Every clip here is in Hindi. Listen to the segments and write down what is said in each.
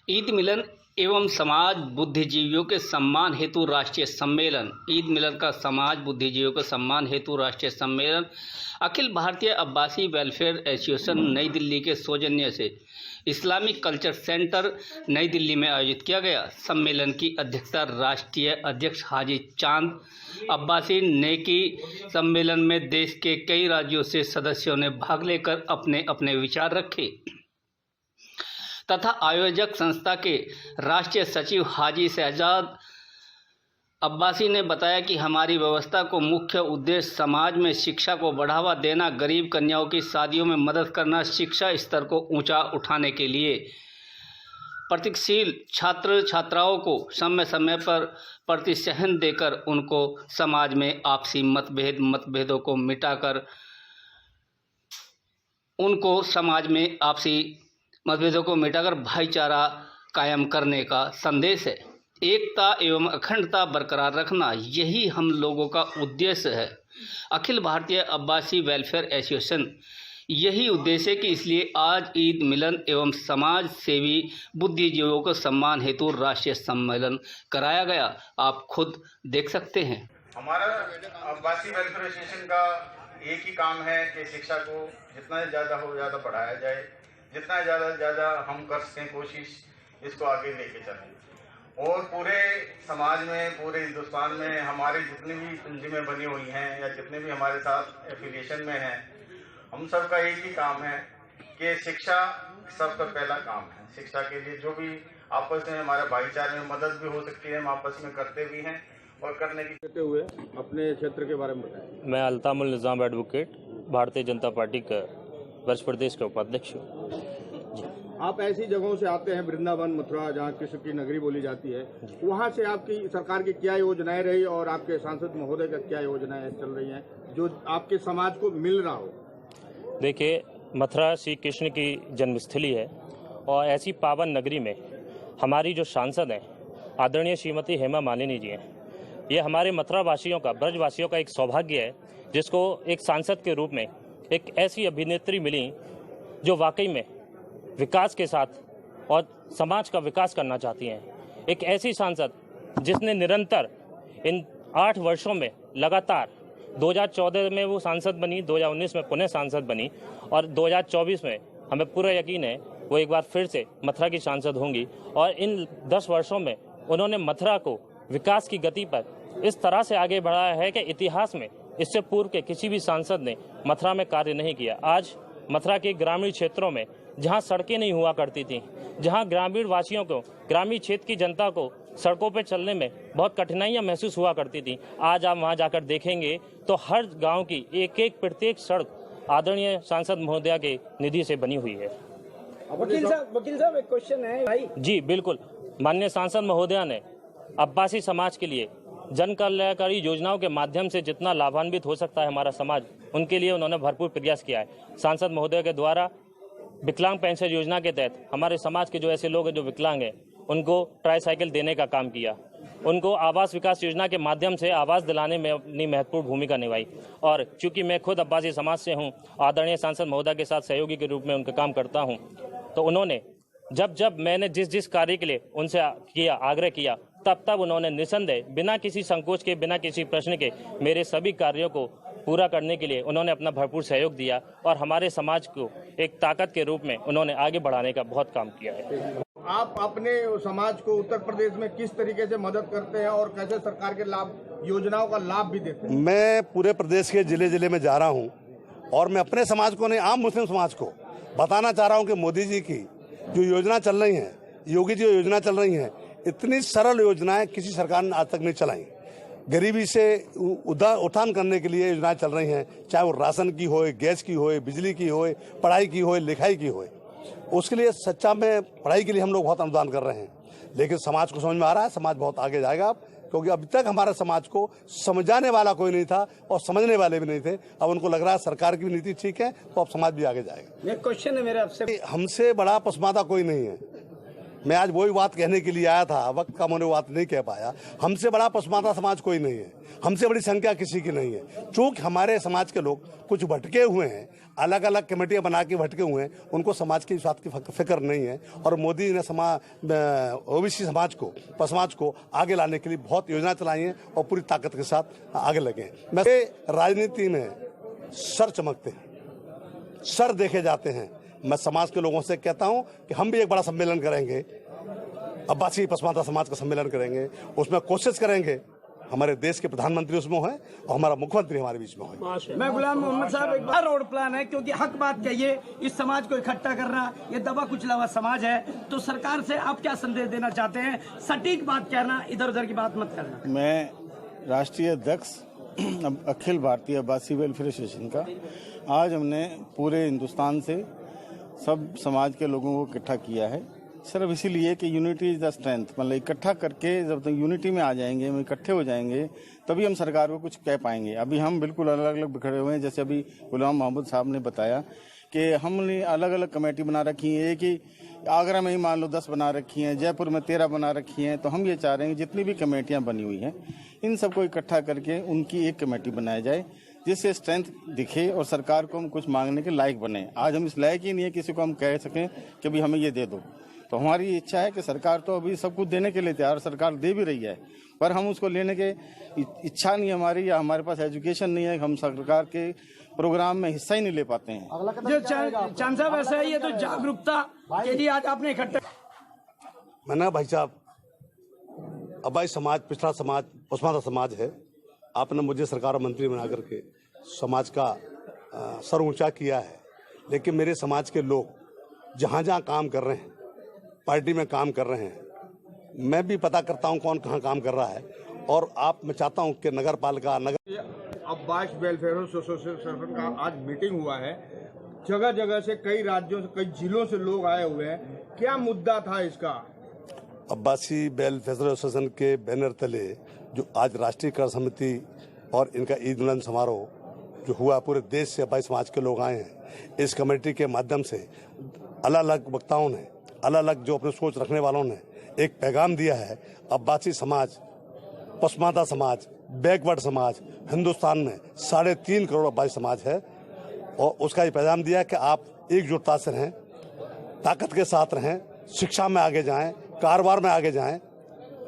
ईद मिलन एवं समाज बुद्धिजीवियों के सम्मान हेतु राष्ट्रीय सम्मेलन। ईद मिलन का समाज बुद्धिजीवियों के सम्मान हेतु राष्ट्रीय सम्मेलन अखिल भारतीय अब्बासी वेलफेयर एसोसिएशन नई दिल्ली के सौजन्य से इस्लामिक कल्चर सेंटर नई दिल्ली में आयोजित किया गया। सम्मेलन की अध्यक्षता राष्ट्रीय अध्यक्ष हाजी चांद अब्बासी ने की। सम्मेलन में देश के कई राज्यों से सदस्यों ने भाग लेकर अपने अपने विचार रखे तथा आयोजक संस्था के राष्ट्रीय सचिव हाजी शहजाद अब्बासी ने बताया कि हमारी व्यवस्था को मुख्य उद्देश्य समाज में शिक्षा को बढ़ावा देना, गरीब कन्याओं की शादियों में मदद करना, शिक्षा स्तर को ऊंचा उठाने के लिए प्रगतिशील छात्र छात्राओं को समय समय पर प्रतिसहन देकर उनको समाज में आपसी मतभेदों को मिटाकर भाईचारा कायम करने का संदेश है। एकता एवं अखंडता बरकरार रखना, यही हम लोगों का उद्देश्य है। अखिल भारतीय अब्बासी वेलफेयर एसोसिएशन यही उद्देश्य है कि इसलिए आज ईद मिलन एवं समाज सेवी बुद्धिजीवियों को सम्मान हेतु राष्ट्रीय सम्मेलन कराया गया। आप खुद देख सकते हैं। हमारा अब्बासी वेलफेयर एसोसिएशन का एक ही काम है कि शिक्षा को जितना ज़्यादा हो ज़्यादा बढ़ाया जाए, जितना ज़्यादा हम कर सकें कोशिश इसको आगे लेके चलें। और पूरे समाज में, पूरे हिंदुस्तान में हमारी जितनी भी तंजीमें बनी हुई हैं या जितने भी हमारे साथ एफिलिएशन में हैं, हम सब का एक ही काम है कि शिक्षा सबका पहला काम है। शिक्षा के लिए जो भी आपस में हमारे भाईचारे में मदद भी हो सकती है, हम आपस में करते भी हैं और करने की कहते हुए अपने क्षेत्र के बारे में बताएं। मैं अल्तामुल निज़ाम एडवोकेट, भारतीय जनता पार्टी का वर्ष प्रदेश के उपाध्यक्ष हूँ। आप ऐसी जगहों से आते हैं, वृंदावन, मथुरा, जहाँ कृष्ण की नगरी बोली जाती है, वहाँ से आपकी सरकार की क्या योजनाएं रही और आपके सांसद महोदय का क्या योजनाएं चल रही हैं जो आपके समाज को मिल रहा हो? देखिए, मथुरा श्री कृष्ण की जन्मस्थली है और ऐसी पावन नगरी में हमारी जो सांसद हैं आदरणीय श्रीमती हेमा मालिनी जी हैं, ये हमारे मथुरा वासियों का, ब्रजवासियों का एक सौभाग्य है जिसको एक सांसद के रूप में एक ऐसी अभिनेत्री मिली जो वाकई में विकास के साथ और समाज का विकास करना चाहती हैं। एक ऐसी सांसद जिसने निरंतर इन 8 वर्षों में लगातार 2014 में वो सांसद बनी, 2019 में पुनः सांसद बनी और 2024 में हमें पूरा यकीन है वो एक बार फिर से मथुरा की सांसद होंगी। और इन 10 वर्षों में उन्होंने मथुरा को विकास की गति पर इस तरह से आगे बढ़ाया है कि इतिहास में इससे पूर्व के किसी भी सांसद ने मथुरा में कार्य नहीं किया। आज मथुरा के ग्रामीण क्षेत्रों में जहां सड़कें नहीं हुआ करती थी, जहां ग्रामीण वासियों को, ग्रामीण क्षेत्र की जनता को सड़कों पर चलने में बहुत कठिनाइयां महसूस हुआ करती थी, आज आप वहां जाकर देखेंगे तो हर गांव की एक प्रत्येक सड़क आदरणीय सांसद महोदया के निधि से बनी हुई है। वकील साहब एक क्वेश्चन है भाई। जी बिल्कुल, माननीय सांसद महोदया ने अब्बासी समाज के लिए जन कल्याणकारी योजनाओं के माध्यम से जितना लाभान्वित हो सकता है हमारा समाज, उनके लिए उन्होंने भरपूर प्रयास किया है। सांसद महोदय के द्वारा विकलांग पेंशन योजना के तहत हमारे समाज के जो ऐसे लोग हैं जो विकलांग हैं, उनको ट्राईसाइकिल देने का काम किया। उनको आवास विकास योजना के माध्यम से आवास दिलाने में अपनी महत्वपूर्ण भूमिका निभाई। और चूंकि मैं खुद अब्बासी समाज से हूँ, आदरणीय सांसद महोदय के साथ सहयोगी के रूप में उनका काम करता हूँ, तो उन्होंने जब मैंने जिस कार्य के लिए उनसे आग्रह किया, तब उन्होंने निसंदेह, बिना किसी संकोच के, बिना किसी प्रश्न के मेरे सभी कार्यों को पूरा करने के लिए उन्होंने अपना भरपूर सहयोग दिया और हमारे समाज को एक ताकत के रूप में उन्होंने आगे बढ़ाने का बहुत काम किया है। आप अपने समाज को उत्तर प्रदेश में किस तरीके से मदद करते हैं और कैसे सरकार के योजनाओं का लाभ भी देते हैं? मैं पूरे प्रदेश के जिले में जा रहा हूँ और मैं अपने समाज को नहीं, आम मुस्लिम समाज को बताना चाह रहा हूँ कि मोदी जी की जो योजना चल रही है, योगी जी जो योजना चल रही है, इतनी सरल योजनाएं किसी सरकार ने आज तक नहीं चलाई। गरीबी से उत्थान करने के लिए योजनाएं चल रही हैं, चाहे वो राशन की हो, गैस की हो, बिजली की हो, पढ़ाई की हो, लिखाई की हो। उसके लिए सच्चा में पढ़ाई के लिए हम लोग बहुत अनुदान कर रहे हैं, लेकिन समाज को समझ में आ रहा है समाज बहुत आगे जाएगा, क्योंकि अभी तक हमारे समाज को समझाने वाला कोई नहीं था और समझने वाले भी नहीं थे। अब उनको लग रहा है सरकार की नीति ठीक है तो अब समाज भी आगे जाएगा। एक क्वेश्चन है मेरा आपसे। हमसे बड़ा पसमादा कोई नहीं है। मैं आज वही बात कहने के लिए आया था, वक्त कम होने बात नहीं कह पाया। हमसे बड़ा पसमादा समाज कोई नहीं है, हमसे बड़ी संख्या किसी की नहीं है। चूंकि हमारे समाज के लोग कुछ भटके हुए हैं, अलग अलग कमेटियां बना के भटके हुए हैं, उनको समाज की बात की फिक्र नहीं है। और मोदी ने ओबीसी समाज को, समाज को आगे लाने के लिए बहुत योजना चलाई हैं और पूरी ताकत के साथ आगे लगे हैं। मैं राजनीति में सर चमकते हैं, सर देखे जाते हैं। मैं समाज के लोगों से कहता हूं कि हम भी एक बड़ा सम्मेलन करेंगे, अब्बासी पसमानदा समाज का सम्मेलन करेंगे। उसमें कोशिश करेंगे हमारे देश के प्रधानमंत्री उसमें हैं और हमारा मुख्यमंत्री हमारे बीच में है। मैं गुलाम मोहम्मद साहब, एक बार रोड प्लान है, क्योंकि हक बात कहिए, इस समाज को इकट्ठा करना, ये दबा कुचला हुआ समाज है, तो सरकार से आप क्या संदेश देना चाहते हैं? सटीक बात कहना, इधर उधर की बात मत करना। मैं राष्ट्रीय अध्यक्ष अखिल भारतीय आबासी वेलफेयर एसोसिएशन का, आज हमने पूरे हिंदुस्तान से सब समाज के लोगों को इकट्ठा किया है, सिर्फ इसीलिए कि यूनिटी इज द स्ट्रेंथ। मतलब इकट्ठा करके जब तक यूनिटी में आ जाएंगे, हम इकट्ठे हो जाएंगे, तभी हम सरकार को कुछ कह पाएंगे। अभी हम बिल्कुल अलग अलग बिखरे हुए हैं। जैसे अभी गुलाम मोहम्मद साहब ने बताया कि हमने अलग अलग कमेटी बना रखी है। एक ही आगरा में ही मान लो 10 बना रखी हैं, जयपुर में 13 बना रखी हैं। तो हम ये चाह रहे हैं जितनी भी कमेटियाँ बनी हुई हैं, इन सबको इकट्ठा करके उनकी एक कमेटी बनाया जाए, जिससे स्ट्रेंथ दिखे और सरकार को हम कुछ मांगने के लायक बने। आज हम इस लायक ही नहीं है किसी को हम कह सकें कि भाई हमें ये दे दो। तो हमारी इच्छा है कि सरकार तो अभी सब कुछ देने के लिए तैयार, सरकार दे भी रही है, पर हम उसको लेने के इच्छा नहीं हमारी, या हमारे पास एजुकेशन नहीं है, हम सरकार के प्रोग्राम में हिस्सा ही नहीं ले पाते हैं। जो चांद साहब ऐसा है, ये तो जागरूकता के लिए आज आपने इकट्ठा। मैंने भाई साहब, अबाई समाज, पिछड़ा समाज, पसमानदा समाज है। आपने मुझे सरकार मंत्री बना करके समाज का सर ऊंचा किया है, लेकिन मेरे समाज के लोग जहाँ जहाँ काम कर रहे हैं, पार्टी में काम कर रहे हैं, मैं भी पता करता हूं कौन कहां काम कर रहा है। और मैं चाहता हूं कि नगर पालिका अब्बास वेलफेयर एसोसिएशन का आज मीटिंग हुआ है। जगह जगह से, कई राज्यों से, कई जिलों से लोग आए हुए हैं। क्या मुद्दा था इसका? अब्बासी वेलफेयर एसोसिएशन के बैनर तले जो आज राष्ट्रीय कर समिति और इनका ईद मिलन समारोह जो हुआ, पूरे देश से अब्बासी समाज के लोग आए हैं। इस कमेटी के माध्यम से अलग अलग वक्ताओं ने, अलग अलग जो अपनी सोच रखने वालों ने एक पैगाम दिया है। अब्बासी समाज, पसमानदा समाज, बैकवर्ड समाज, हिंदुस्तान में 3.5 करोड़ अब्बासी समाज है, और उसका ये पैगाम दिया है कि आप एकजुटता से रहें, ताकत के साथ रहें, शिक्षा में आगे जाएं, कारोबार में आगे जाएं।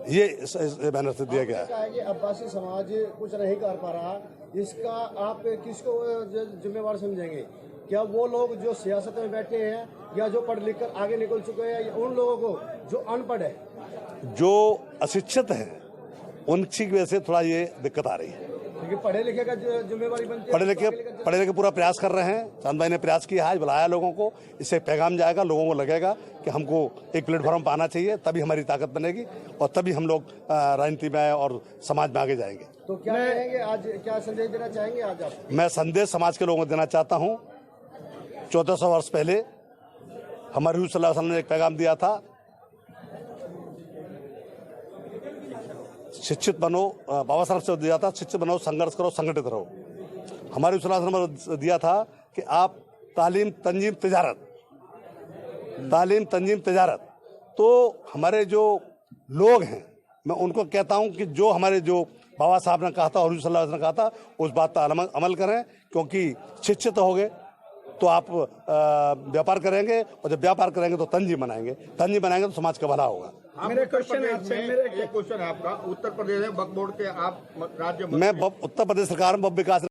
ये इस बैनर से दिया गया है। कि अब्बासी समाज कुछ नहीं कर पा रहा, इसका आप किसको जिम्मेवार समझेंगे? क्या वो लोग जो सियासत में बैठे हैं, या जो पढ़ लिख कर आगे निकल चुके हैं, या उन लोगों को जो अनपढ़ है, जो अशिक्षित हैं, उनकी वजह से थोड़ा ये दिक्कत आ रही है। क्योंकि पढ़े लिखे का जिम्मेवारी बनती है। पढ़े लिखे पूरा प्रयास कर रहे हैं। चांद भाई ने प्रयास किया, आज बुलाया लोगों को, इससे पैगाम जाएगा, लोगों को लगेगा कि हमको एक प्लेटफॉर्म पर आना चाहिए, तभी हमारी ताकत बनेगी और तभी हम लोग राजनीति में और समाज में आगे जाएंगे। तो क्या कहेंगे आज, क्या संदेश देना चाहेंगे आज आप? मैं संदेश समाज के लोगों को देना चाहता हूँ। 1400 वर्ष पहले हमारे हुजूर सल्लल्लाहु अलैहि वसल्लम ने एक पैगाम दिया था, शिक्षित बनो, बाबा साहब से दिया था, शिक्षित बनो, संघर्ष करो, संगठित रहो। हमारे हुजूर सल्लल्लाहु अलैहि वसल्लम ने दिया था कि आप तालीम, तंजीम, तिजारत। तो हमारे जो लोग हैं, मैं उनको कहता हूं कि जो हमारे जो बाबा साहब ने कहा था और हुजूर सल्लल्लाहु अलैहि वसल्लम ने कहा था, उस बात पर अमल करें, क्योंकि शिक्षित हो गए तो आप व्यापार करेंगे, और जब व्यापार करेंगे तो तंजीम बनाएंगे तो समाज का भला होगा। मेरे क्वेश्चन है आपका, उत्तर प्रदेश में वक्फ बोर्ड के आप राज्य, मैं उत्तर प्रदेश सरकार में विकास